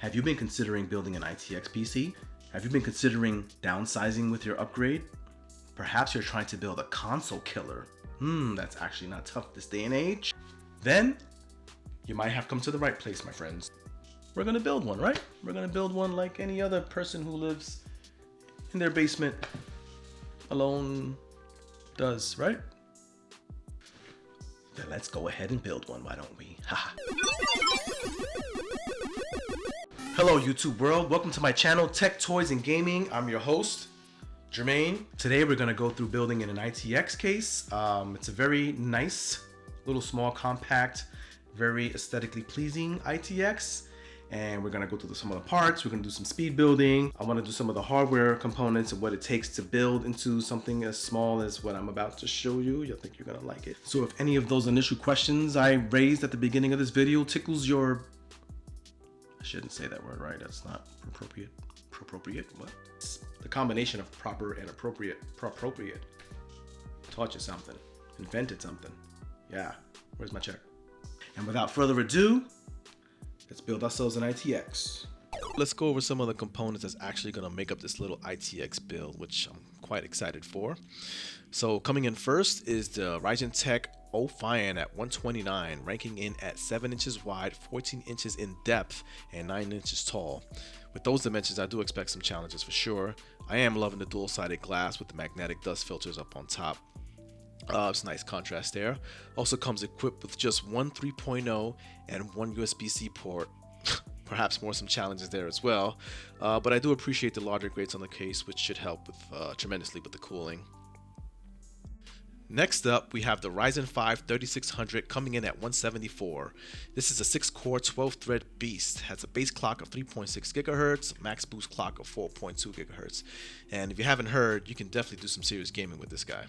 Have you been considering building an ITX PC? Have you been considering downsizing with your upgrade? Perhaps you're trying to build a console killer. That's actually not tough this day and age. Then you might have come to the right place, my friends. We're gonna build one, right? We're gonna build one like any other person who lives in their basement alone does, right? Then let's go ahead and build one, why don't we? Hello YouTube world, welcome to my channel, Tech, Toys, and Gaming. I'm your host, Jermaine. Today we're gonna go through building in an ITX case. It's a very nice, little small, compact, very aesthetically pleasing ITX. And we're gonna go through some of the parts. We're gonna do some speed building. I wanna do some of the hardware components and what it takes to build into something as small as what I'm about to show you. I think you're gonna like it. So if any of those initial questions I raised at the beginning of this video tickles your, I shouldn't say that word, right? That's not appropriate. Appropriate, what? The combination of proper and appropriate. Taught you something, invented something. Yeah, where's my check? And without further ado, let's build ourselves an ITX. Let's go over some of the components that's actually going to make up this little ITX build, which I'm quite excited for. So coming in first is the Ryzen Tech OFIAN at 129, ranking in at 7 inches wide, 14 inches in depth, and 9 inches tall. With those dimensions, I do expect some challenges for sure. I am loving the dual-sided glass with the magnetic dust filters up on top. It's nice contrast there. Also comes equipped with just one 3.0 and one USB-C port. Perhaps some challenges there as well. But I do appreciate the larger grates on the case, which should help with tremendously with the cooling. Next up, we have the Ryzen 5 3600 coming in at 174. This is a 6-core, 12-thread beast. Has a base clock of 3.6 GHz, max boost clock of 4.2 GHz. And if you haven't heard, you can definitely do some serious gaming with this guy.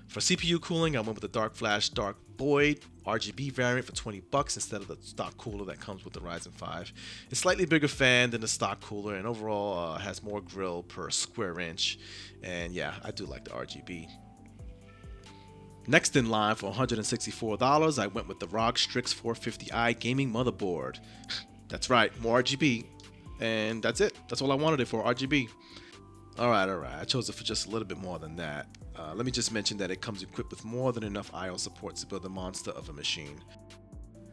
For CPU cooling, I went with the Dark Flash Dark Void RGB variant for $20 instead of the stock cooler that comes with the Ryzen 5. It's slightly bigger fan than the stock cooler and overall has more grill per square inch. And yeah, I do like the RGB. Next in line for $164, I went with the ROG Strix 450i gaming motherboard. That's right, more RGB. And that's it. That's all I wanted it for, RGB. Alright, I chose it for just a little bit more than that. Let me just mention that it comes equipped with more than enough I/O support to build a monster of a machine.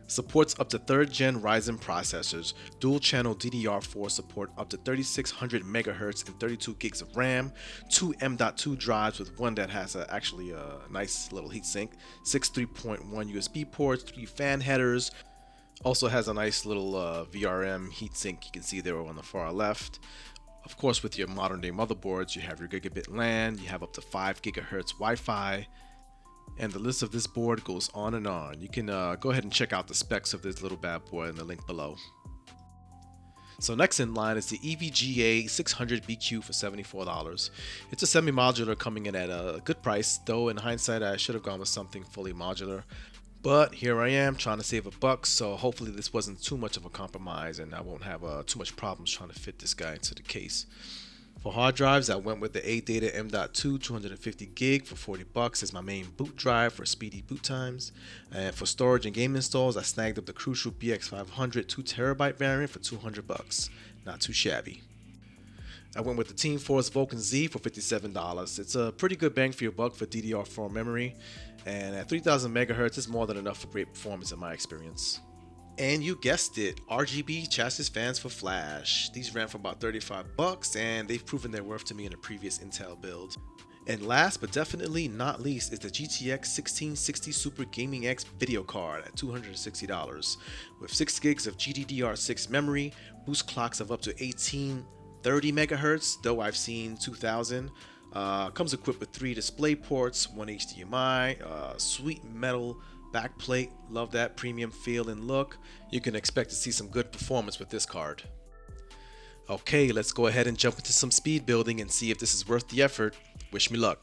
Supports up to 3rd gen Ryzen processors, dual channel DDR4 support up to 3600 MHz and 32 gigs of RAM, 2 M.2 drives with one that has actually a nice little heatsink, 6 3.1 USB ports, 3 fan headers, also has a nice little VRM heatsink you can see there on the far left. Of course, with your modern day motherboards, you have your gigabit LAN, you have up to 5 GHz Wi-Fi, and the list of this board goes on and on. You can go ahead and check out the specs of this little bad boy in the link below. So next in line is the EVGA 600BQ for $74. It's a semi-modular coming in at a good price, though in hindsight I should have gone with something fully modular. But here I am trying to save $1, so hopefully this wasn't too much of a compromise and I won't have too much problems trying to fit this guy into the case. For hard drives, I went with the ADATA M.2 250 gig for $40 as my main boot drive for speedy boot times. And for storage and game installs, I snagged up the Crucial BX500 2TB variant for $200. Not too shabby. I went with the Team Force Vulcan Z for $57. It's a pretty good bang for your buck for DDR4 memory, and at 3000 MHz is more than enough for great performance in my experience. And you guessed it, RGB chassis fans for flash. These ran for about $35 and they've proven their worth to me in a previous Intel build. And last but definitely not least is the GTX 1660 Super Gaming X video card at $260 with 6 gigs of GDDR6 memory, boost clocks of up to 1830 MHz, though I've seen 2000. Comes equipped with 3 display ports, 1 HDMI, sweet metal backplate, love that premium feel and look. You can expect to see some good performance with this card. Okay, let's go ahead and jump into some speed building and see if this is worth the effort. Wish me luck.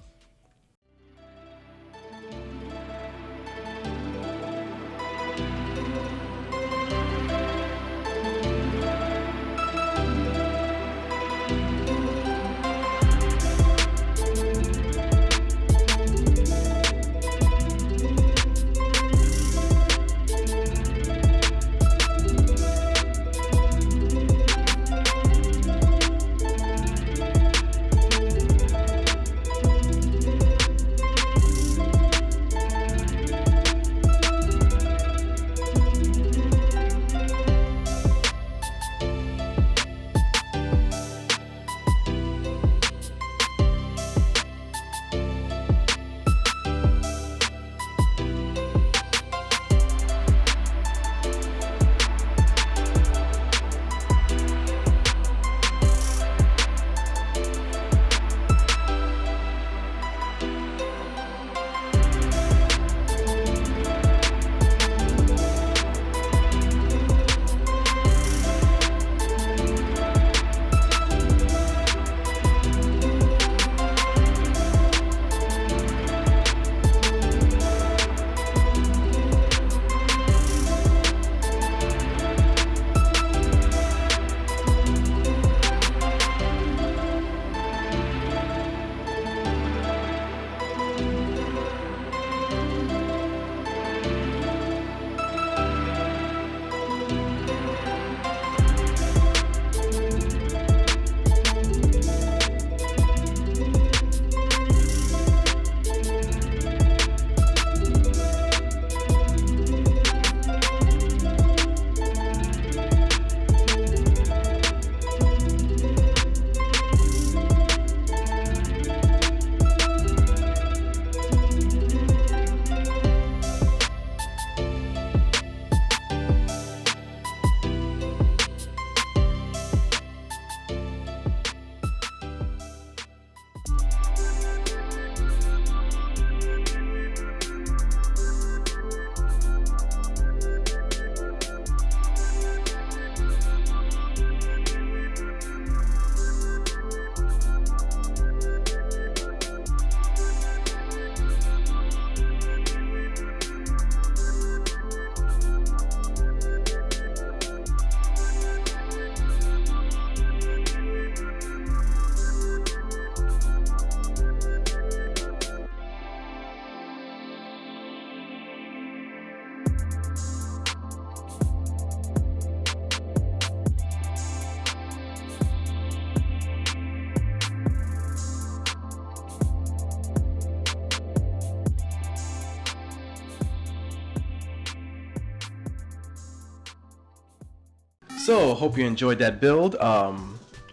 So hope you enjoyed that build. I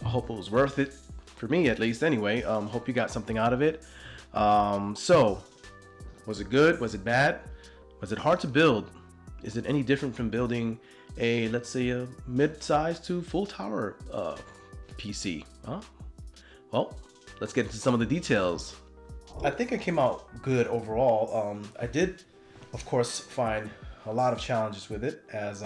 hope it was worth it for me, at least anyway. Hope you got something out of it. So was it good? Was it bad? Was it hard to build? Is it any different from building a, let's say, a mid-size to full tower PC? Huh? Well, let's get into some of the details. I think it came out good overall. I did, of course, find a lot of challenges with it, as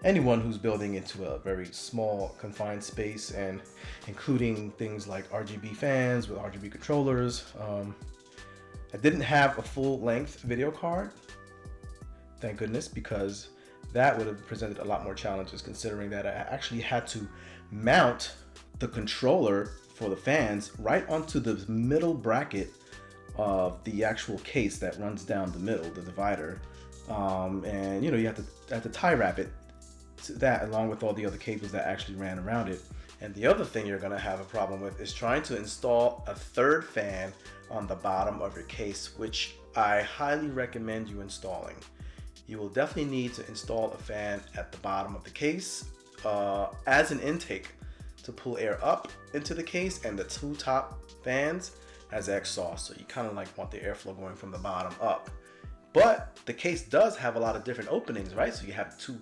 anyone who's building into a very small confined space, and including things like RGB fans with RGB controllers. I didn't have a full-length video card, thank goodness, because that would have presented a lot more challenges, considering that I actually had to mount the controller for the fans right onto the middle bracket of the actual case that runs down the middle, the divider. And you know, you have to tie wrap it to that, along with all the other cables that actually ran around it. And the other thing you're gonna have a problem with is trying to install a third fan on the bottom of your case, which I highly recommend you installing. You will definitely need to install a fan at the bottom of the case as an intake to pull air up into the case, and the two top fans as exhaust. So you kind of like want the airflow going from the bottom up. But the case does have a lot of different openings, right? So you have two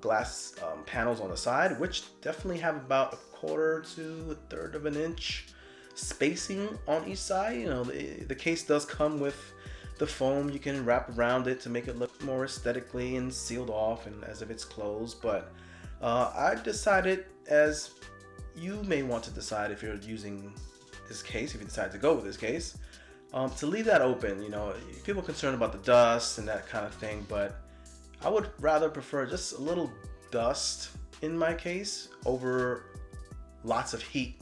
glass panels on the side, which definitely have about 1/4 to 1/3 of an inch spacing on each side. You know, the case does come with the foam you can wrap around it to make it look more aesthetically and sealed off and as if it's closed. But I decided, as you may want to decide if you're using this case, if you decide to go with this case, to leave that open. You know, people are concerned about the dust and that kind of thing, but I would rather prefer just a little dust in my case over lots of heat.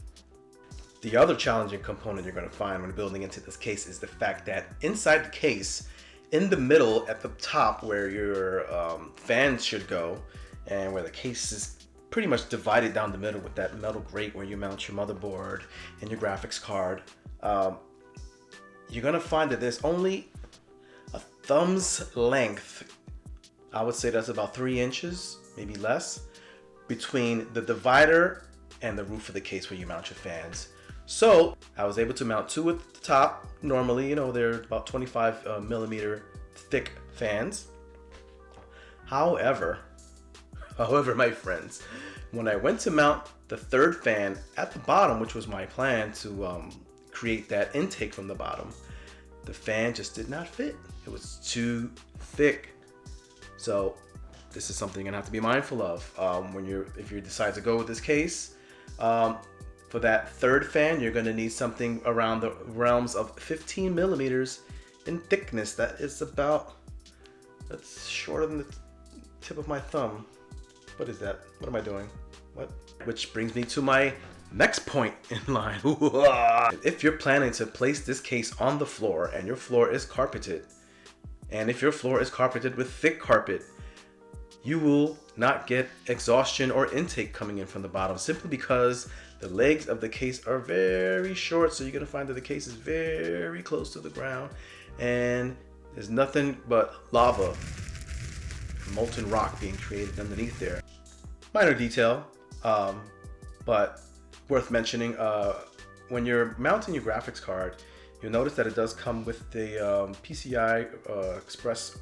The other challenging component you're going to find when building into this case is the fact that inside the case, in the middle at the top where your fans should go, and where the case is pretty much divided down the middle with that metal grate where you mount your motherboard and your graphics card, you're going to find that there's only a thumb's length, I would say that's about 3 inches, maybe less, between the divider and the roof of the case where you mount your fans. So I was able to mount two at the top. Normally, you know, they're about 25 millimeter thick fans. However, my friends, when I went to mount the third fan at the bottom, which was my plan to create that intake from the bottom, the fan just did not fit. It was too thick. So this is something you're gonna have to be mindful of if you decide to go with this case. For that third fan, you're gonna need something around the realms of 15 millimeters in thickness. That's shorter than the tip of my thumb. What is that? What am I doing? What? Which brings me to my next point in line. If you're planning to place this case on the floor and your floor is carpeted, and if your floor is carpeted with thick carpet, you will not get exhaustion or intake coming in from the bottom, simply because the legs of the case are very short. So you're gonna find that the case is very close to the ground, and there's nothing but lava, molten rock being created underneath there. Minor detail, but worth mentioning. When you're mounting your graphics card, you'll notice that it does come with the PCI Express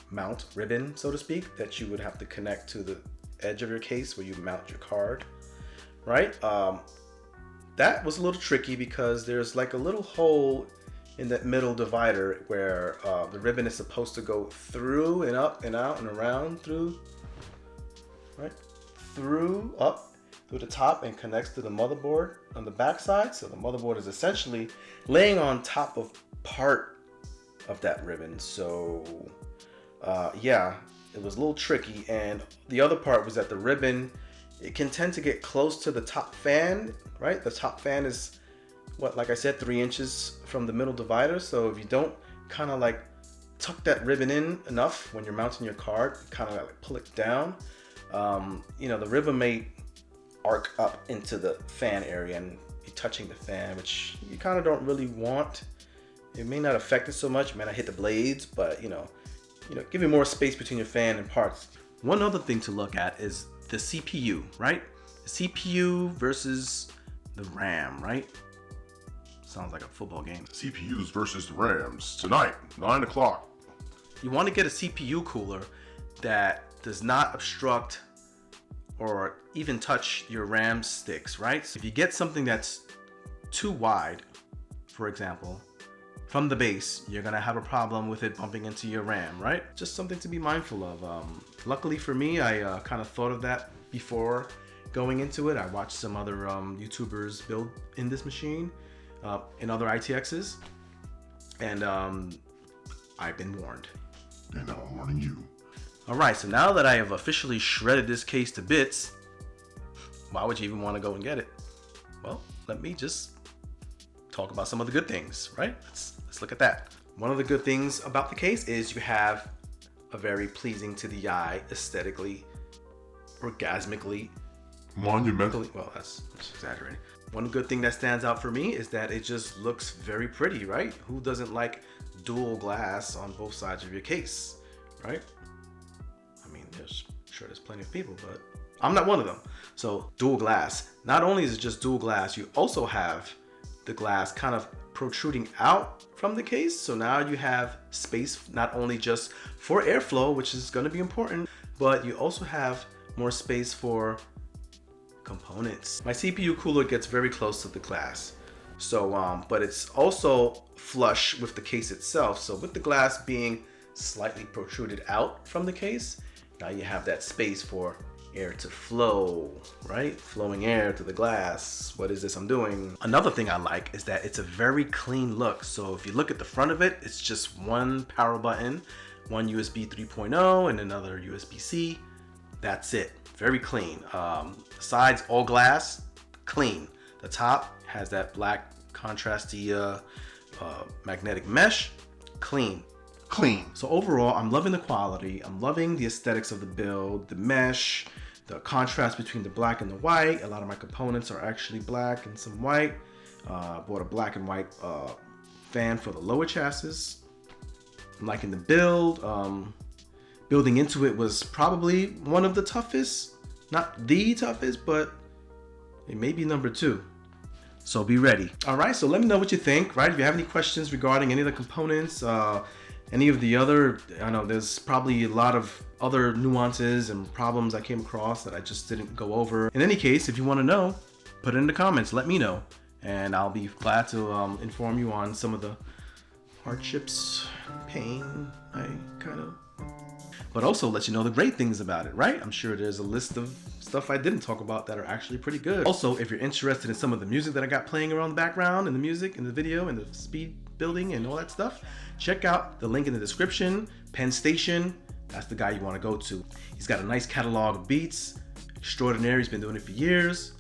mount ribbon, so to speak, that you would have to connect to the edge of your case where you mount your card, right? That was a little tricky because there's like a little hole in that middle divider where the ribbon is supposed to go through and up and out and around through, right? Through, up, through the top, and connects to the motherboard on the back side. So the motherboard is essentially laying on top of part of that ribbon. So yeah, it was a little tricky. And the other part was that the ribbon, it can tend to get close to the top fan, right? The top fan is, what, like I said, 3 inches from the middle divider. So if you don't kind of like tuck that ribbon in enough when you're mounting your card, kind of like pull it down, you know, the ribbon may arc up into the fan area and be touching the fan, which you kind of don't really want. It may not affect it so much, it may not hit the blades, but you know, give you more space between your fan and parts. One other thing to look at is the CPU, right? The CPU versus the RAM, right? Sounds like a football game. CPUs versus the RAMs tonight, 9 o'clock. You want to get a CPU cooler that does not obstruct or even touch your RAM sticks, right? So if you get something that's too wide, for example, from the base, you're gonna have a problem with it bumping into your RAM, right? Just something to be mindful of. Luckily for me, I kind of thought of that before going into it. I watched some other YouTubers build in this machine, in other ITXs, and I've been warned. And now I'm warning you. All right, so now that I have officially shredded this case to bits, why would you even want to go and get it? Well, let me just talk about some of the good things, right? Let's look at that. One of the good things about the case is you have a very pleasing to the eye, aesthetically, orgasmically, Monumental. well, that's exaggerating. One good thing that stands out for me is that it just looks very pretty, right? Who doesn't like dual glass on both sides of your case, right? I mean, there's plenty of people, but I'm not one of them. So dual glass. Not only is it just dual glass, you also have the glass kind of protruding out from the case. So now you have space not only just for airflow, which is going to be important, but you also have more space for components. My CPU cooler gets very close to the glass. So, but it's also flush with the case itself. So with the glass being slightly protruded out from the case, now you have that space for air to flow, right? Flowing air to the glass. What is this I'm doing? Another thing I like is that it's a very clean look. So if you look at the front of it, it's just one power button, one USB 3.0 and another USB-C. That's it. Very clean. Sides all glass, clean. The top has that black contrasty magnetic mesh, clean. So overall, I'm loving the quality. I'm loving the aesthetics of the build, the mesh, the contrast between the black and the white. A lot of my components are actually black and some white. Bought a black and white fan for the lower chassis. I'm liking the build. Building into it was probably one of the toughest. Not the toughest, but it may be number 2. So be ready. All right, so let me know what you think, right? If you have any questions regarding any of the components, any of the other, I know there's probably a lot of other nuances and problems I came across that I just didn't go over. In any case, if you want to know, put it in the comments, let me know. And I'll be glad to inform you on some of the hardships, pain, but also let you know the great things about it, right? I'm sure there's a list of stuff I didn't talk about that are actually pretty good. Also, if you're interested in some of the music that I got playing around the background and the music and the video and the speed building and all that stuff, check out the link in the description. Penn Station, that's the guy you want to go to. He's got a nice catalog of beats, extraordinary. He's been doing it for years.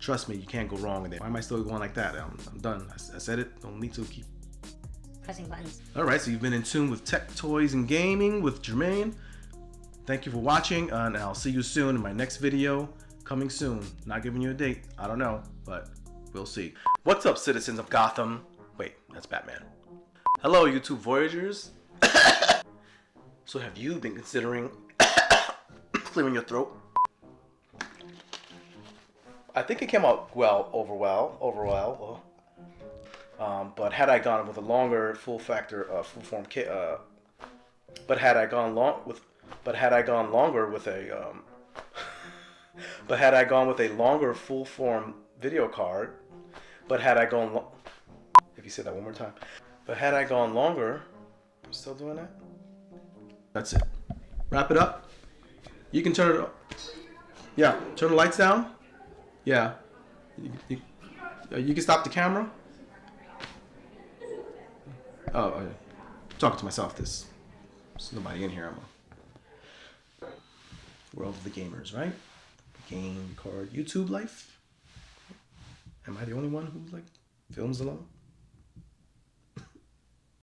Trust me, you can't go wrong with it. Why am I still going like that? I'm done. I said it. Don't need to keep pressing buttons. All right, so you've been in tune with Tech, Toys, and Gaming with Jermaine. Thank you for watching, and I'll see you soon in my next video. Coming soon. Not giving you a date. I don't know, but we'll see. What's up, citizens of Gotham? Wait, that's Batman. Hello, YouTube Voyagers. So have you been considering clearing your throat? I think it came out overall. But had I gone with a longer full form kit, but had I gone longer with a longer full form video card, if you say that one more time, but had I gone longer, I'm still doing that. That's it. Wrap it up. You can turn it up. Yeah, turn the lights down. Yeah. You can stop the camera. Oh, I'm talking to myself. There's nobody in here. I'm a world of the gamers, right? Game, record, YouTube life. Am I the only one who films alone?